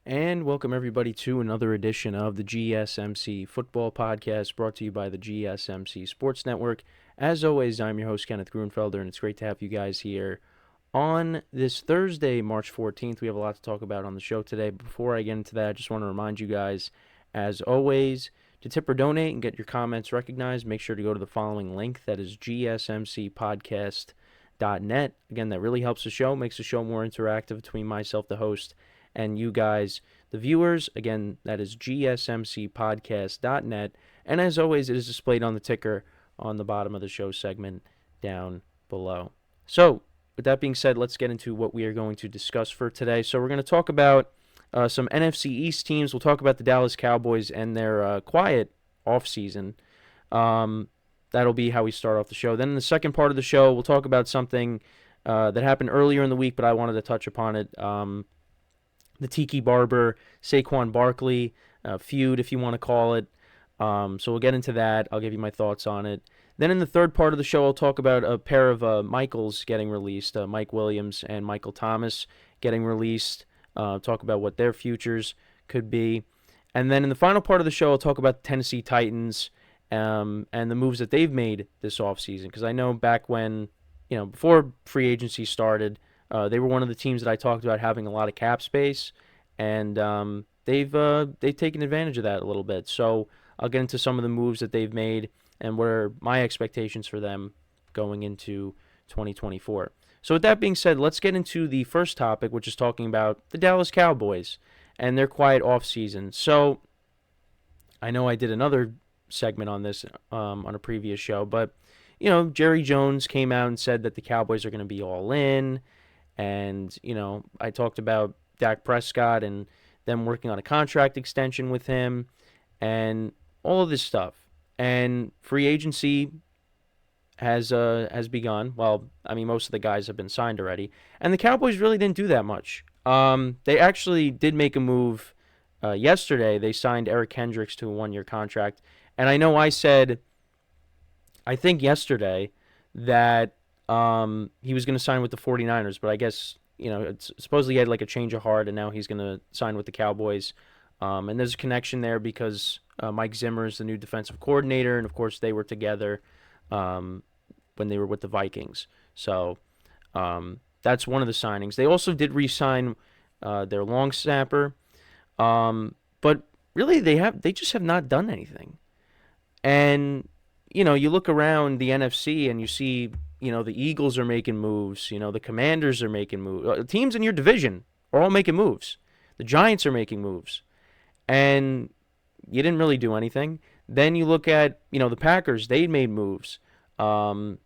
And welcome everybody to another edition of the GSMC Football Podcast, brought to you by the GSMC Sports Network. As always, I'm your host, Kenneth Grunfelder, and it's great to have you guys here on this Thursday, March 14th. We have a lot to talk about on the show today. But before I get into that, I just want to remind you guys, as always, to tip or donate and get your comments recognized, make sure to go to the following link. That is GSMCPodcast.net. Again, that really helps the show, makes the show more interactive between myself, the host, and you guys, the viewers. Again, that is GSMCPodcast.net. And as always, it is displayed on the ticker on the bottom of the show segment down below. So, with that being said, let's get into what we are going to discuss for today. So, we're going to talk about some NFC East teams. We'll talk about the Dallas Cowboys and their quiet offseason. That'll be how we start off the show. Then in the second part of the show, we'll talk about something that happened earlier in the week, but I wanted to touch upon it. The Tiki Barber, Saquon Barkley feud, if you want to call it. So we'll get into that. I'll give you my thoughts on it. Then in the third part of the show, I'll talk about a pair of Michaels getting released, Mike Williams and Michael Thomas getting released. Talk about what their futures could be. And then in the final part of the show, I'll talk about the Tennessee Titans and the moves that they've made this offseason. Because I know back when, before free agency started, they were one of the teams that I talked about having a lot of cap space, and they've taken advantage of that a little bit. So I'll get into some of the moves that they've made and what are my expectations for them going into 2024. So with that being said, let's get into the first topic, which is talking about the Dallas Cowboys and their quiet offseason. So I know I did another segment on this on a previous show, but Jerry Jones came out and said that the Cowboys are going to be all in. And, I talked about Dak Prescott and them working on a contract extension with him and all of this stuff. And free agency has begun. Well, most of the guys have been signed already. And the Cowboys really didn't do that much. They actually did make a move yesterday. They signed Eric Kendricks to a one-year contract. And I know I said, I think yesterday, that he was going to sign with the 49ers, but I guess, it's supposedly he had like a change of heart, and now he's going to sign with the Cowboys. And there's a connection there because Mike Zimmer is the new defensive coordinator, and of course they were together when they were with the Vikings. So that's one of the signings. They also did re-sign their long snapper, but really they just have not done anything. And you look around the NFC and you see, the Eagles are making moves. The Commanders are making moves. Teams in your division are all making moves. The Giants are making moves. And you didn't really do anything. Then you look at, the Packers. They made moves. The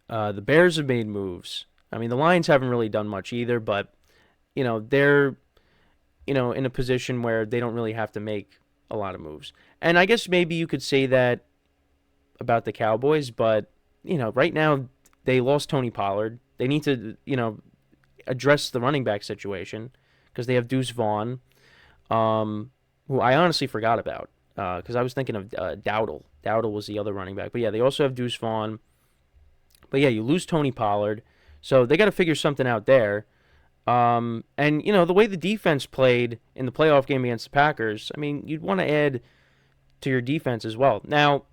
Bears have made moves. The Lions haven't really done much either, but, they're, in a position where they don't really have to make a lot of moves. And I guess maybe you could say that about the Cowboys, but right now they lost Tony Pollard. They need to address the running back situation because they have Deuce Vaughn, who I honestly forgot about because I was thinking of Dowdle. Dowdle was the other running back, but yeah, they also have Deuce Vaughn. But yeah, you lose Tony Pollard, so they got to figure something out there. And the way the defense played in the playoff game against the Packers, you'd want to add to your defense as well. Now,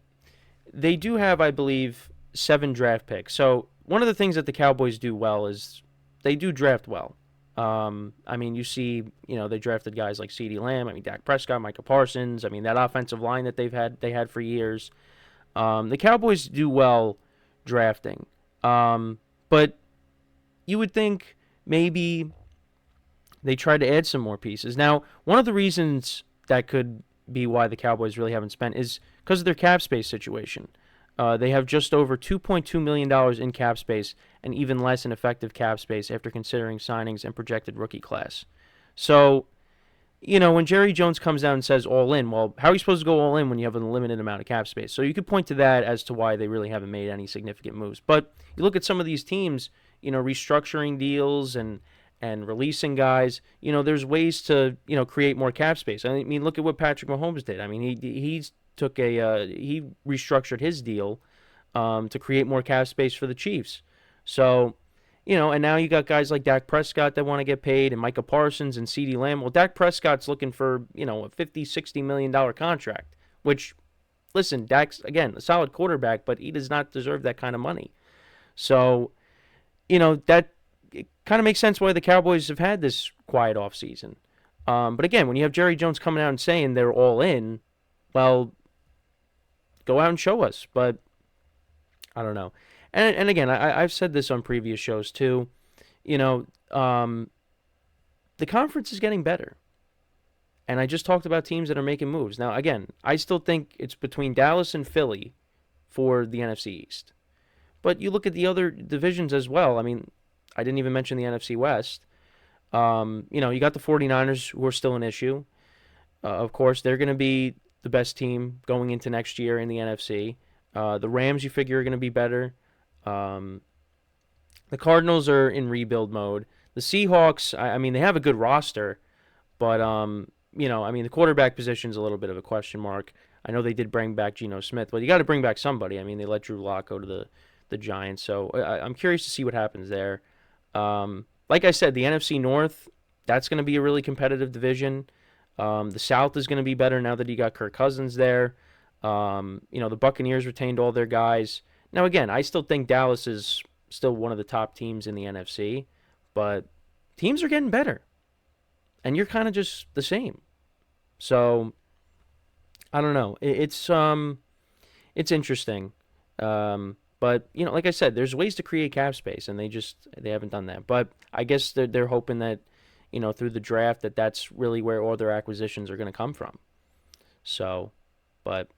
they do have, I believe, 7 draft picks. So one of the things that the Cowboys do well is they do draft well. You see, they drafted guys like CeeDee Lamb, Dak Prescott, Micah Parsons. that offensive line that they had for years. The Cowboys do well drafting. But you would think maybe they try to add some more pieces. Now, one of the reasons that could be why the Cowboys really haven't spent is because of their cap space situation. They have just over $2.2 million in cap space and even less in effective cap space after considering signings and projected rookie class. So, when Jerry Jones comes out and says all in, well, how are you supposed to go all in when you have a limited amount of cap space? So you could point to that as to why they really haven't made any significant moves. But you look at some of these teams, restructuring deals and releasing guys, there's ways to, create more cap space. Look at what Patrick Mahomes did. He restructured his deal to create more cap space for the Chiefs. So, And now you got guys like Dak Prescott that want to get paid, and Micah Parsons and CeeDee Lamb. Well, Dak Prescott's looking for, a $50-$60 million contract, which, listen, Dak's, again, a solid quarterback, but he does not deserve that kind of money. So, that it kind of makes sense why the Cowboys have had this quiet offseason. But again, when you have Jerry Jones coming out and saying they're all in, well, go out and show us. But I don't know. And again, I've said this on previous shows too. The conference is getting better. And I just talked about teams that are making moves. Now, again, I still think it's between Dallas and Philly for the NFC East. But you look at the other divisions as well. I mean, I didn't even mention the NFC West. You got the 49ers, who are still an issue. Of course, they're going to be the best team going into next year in the NFC. The Rams, you figure, are going to be better. The Cardinals are in rebuild mode. The Seahawks, I mean, they have a good roster, but, the quarterback position is a little bit of a question mark. I know they did bring back Geno Smith, but you got to bring back somebody. I mean, they let Drew Lock go to the Giants, so I'm curious to see what happens there. Like I said, the NFC North, that's going to be a really competitive division. The South is going to be better now that you got Kirk Cousins there. The Buccaneers retained all their guys. Now, again, I still think Dallas is still one of the top teams in the NFC, but teams are getting better, and you're kind of just the same. So, I don't know. It's interesting. But, like I said, there's ways to create cap space, and they haven't done that. But I guess they're hoping that, through the draft, that's really where all their acquisitions are going to come from. So, but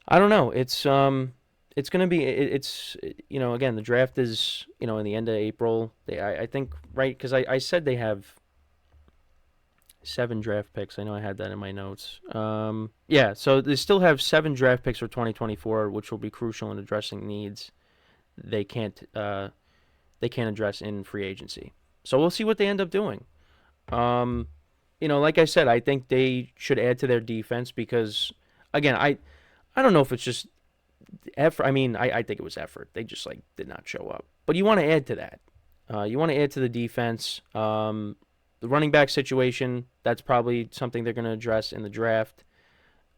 I don't know. It's going to be, again, the draft is, in the end of April. I think, right, because I said they have 7 draft picks. I know I had that in my notes. So they still have 7 draft picks for 2024, which will be crucial in addressing needs they can't address in free agency. So we'll see what they end up doing. Like I said, I think they should add to their defense because, again, I don't know if it's just effort. I mean, I think it was effort. They just did not show up. But you want to add to that. You want to add to the defense. The running back situation, that's probably something they're going to address in the draft.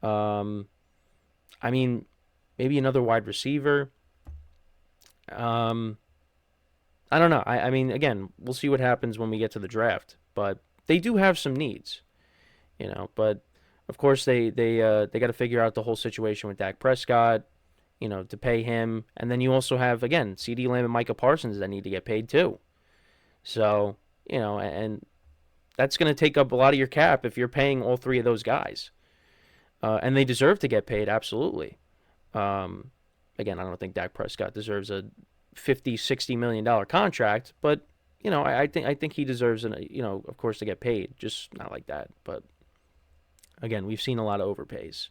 Maybe another wide receiver. I don't know. Again, we'll see what happens when we get to the draft. But they do have some needs, But of course, they got to figure out the whole situation with Dak Prescott, to pay him, and then you also have again CeeDee Lamb and Micah Parsons that need to get paid too. So and that's going to take up a lot of your cap if you're paying all 3 of those guys, and they deserve to get paid absolutely. Again, I don't think Dak Prescott deserves a $50-$60 million contract, but I think he deserves of course to get paid, just not like that. But again, we've seen a lot of overpays.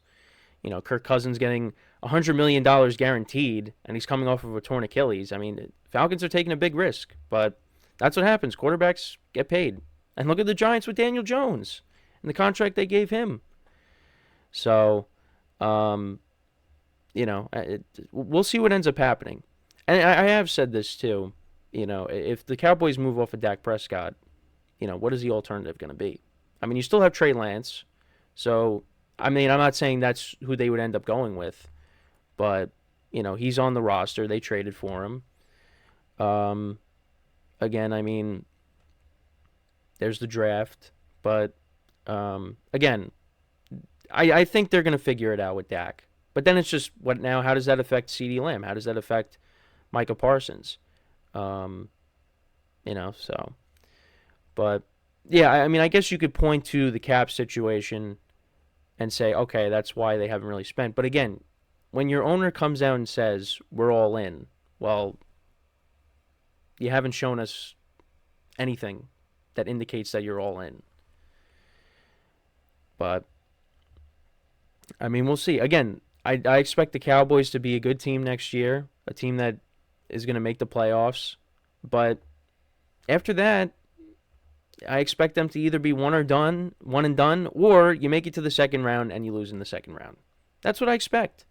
Kirk Cousins getting $100 million guaranteed, and he's coming off of a torn Achilles. I mean, Falcons are taking a big risk, but that's what happens. Quarterbacks get paid. And look at the Giants with Daniel Jones and the contract they gave him. So, we'll see what ends up happening. And I have said this too. If the Cowboys move off of Dak Prescott, what is the alternative going to be? I mean, you still have Trey Lance. So, I'm not saying that's who they would end up going with. But, he's on the roster. They traded for him. Again, there's the draft. But, again, I think they're going to figure it out with Dak. But then it's just, what now? How does that affect CeeDee Lamb? How does that affect Micah Parsons? So. But, yeah, I guess you could point to the cap situation and say, okay, that's why they haven't really spent. But, again, when your owner comes out and says, we're all in, well, you haven't shown us anything that indicates that you're all in. But, we'll see. Again, I expect the Cowboys to be a good team next year, a team that is going to make the playoffs. But after that, I expect them to either be one and done, or you make it to the second round and you lose in the second round. That's what I expect.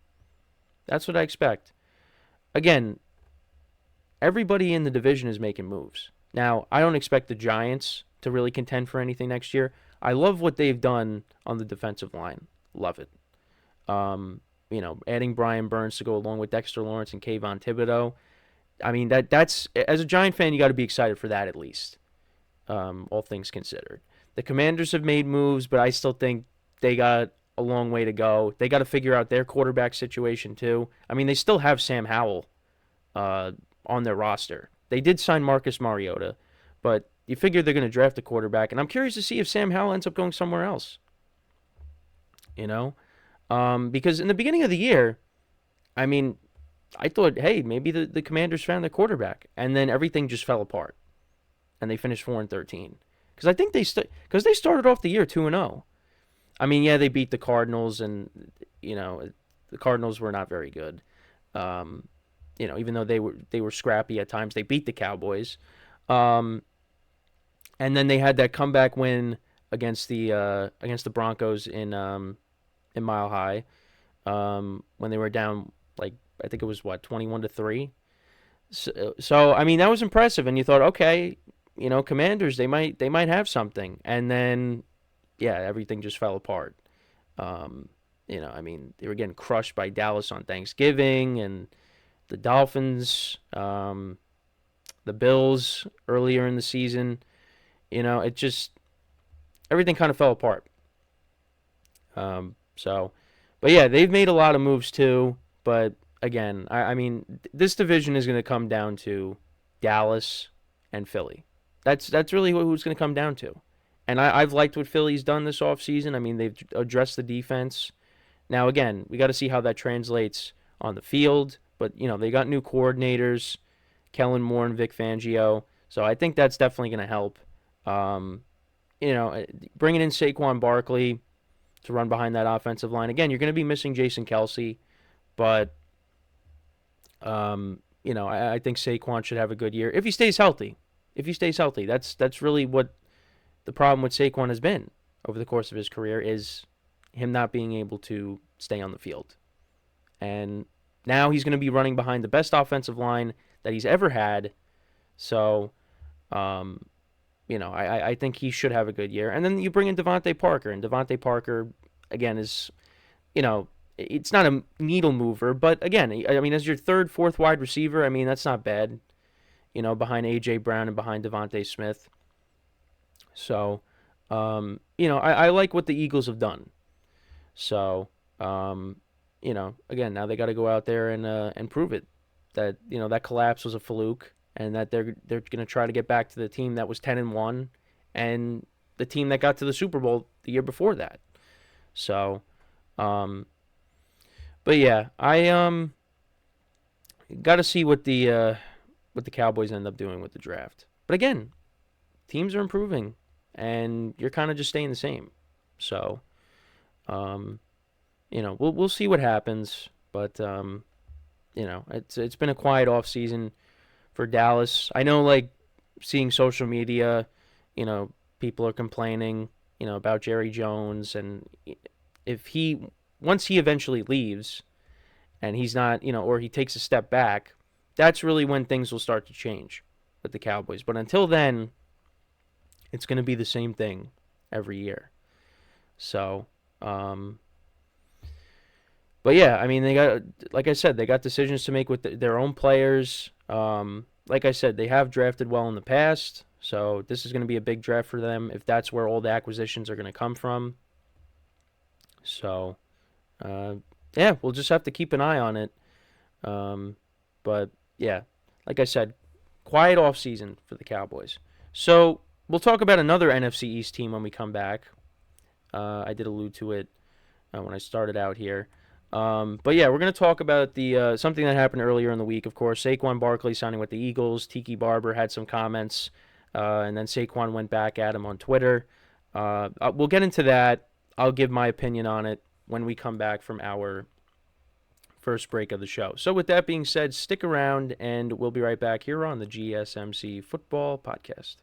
Again, everybody in the division is making moves. Now, I don't expect the Giants to really contend for anything next year. I love what they've done on the defensive line. Love it. Adding Brian Burns to go along with Dexter Lawrence and Kayvon Thibodeau. I mean, that's as a Giant fan, you got to be excited for that at least, all things considered. The Commanders have made moves, but I still think they got a long way to go. They got to figure out their quarterback situation too. I mean, they still have Sam Howell on their roster. They did sign Marcus Mariota, but you figure they're going to draft a quarterback, and I'm curious to see if Sam Howell ends up going somewhere else. Because in the beginning of the year, I mean, I thought, hey, maybe the Commanders found their quarterback, and then everything just fell apart, and they finished 4-13. Because I think they started off the year 2-0. I mean, yeah, they beat the Cardinals, and the Cardinals were not very good. Even though they were scrappy at times, they beat the Cowboys. And then they had that comeback win against the Broncos in Mile High, when they were down, like, I think it was 21-3. So I mean, that was impressive, and you thought, okay, Commanders, they might have something, and then yeah, everything just fell apart. I mean, they were getting crushed by Dallas on Thanksgiving, and the Dolphins, the Bills earlier in the season. It just, everything kind of fell apart. But yeah, they've made a lot of moves too. But again, I mean, this division is going to come down to Dallas and Philly. That's really who's going to come down to. And I've liked what Philly's done this offseason. I mean, they've addressed the defense. Now, again, we got to see how that translates on the field. But, they got new coordinators, Kellen Moore and Vic Fangio. So I think that's definitely going to help. Bringing in Saquon Barkley to run behind that offensive line. Again, you're going to be missing Jason Kelce. But, I think Saquon should have a good year if he stays healthy. That's really what the problem with Saquon has been over the course of his career, is him not being able to stay on the field. And now he's going to be running behind the best offensive line that he's ever had. So, I think he should have a good year. And then you bring in Devontae Parker, and Devontae Parker, again, is, it's not a needle mover, but again, I mean, as your third, fourth wide receiver, I mean, that's not bad, behind A.J. Brown and behind Devontae Smith. So, I like what the Eagles have done. So, again, now they got to go out there and prove it, that, that collapse was a fluke, and that they're going to try to get back to the team that was 10-1 and the team that got to the Super Bowl the year before that. So, but yeah, I got to see what the Cowboys end up doing with the draft. But again, teams are improving, and you're kind of just staying the same. So, we'll see what happens. But it's been a quiet off season for Dallas. I know, like, seeing social media, people are complaining, about Jerry Jones, and once he eventually leaves and he's not, or he takes a step back, that's really when things will start to change with the Cowboys. But until then, it's going to be the same thing every year. So, but yeah, I mean, like I said, they got decisions to make with their own players. Like I said, they have drafted well in the past, so this is going to be a big draft for them if that's where all the acquisitions are going to come from. So, yeah, we'll just have to keep an eye on it. But yeah, like I said, quiet off season for the Cowboys. So we'll talk about another NFC East team when we come back. I did allude to it when I started out here. But yeah, we're going to talk about the something that happened earlier in the week. Of course, Saquon Barkley signing with the Eagles. Tiki Barber had some comments, and then Saquon went back at him on Twitter. We'll get into that. I'll give my opinion on it when we come back from our first break of the show. So with that being said, stick around, and we'll be right back here on the GSMC Football Podcast.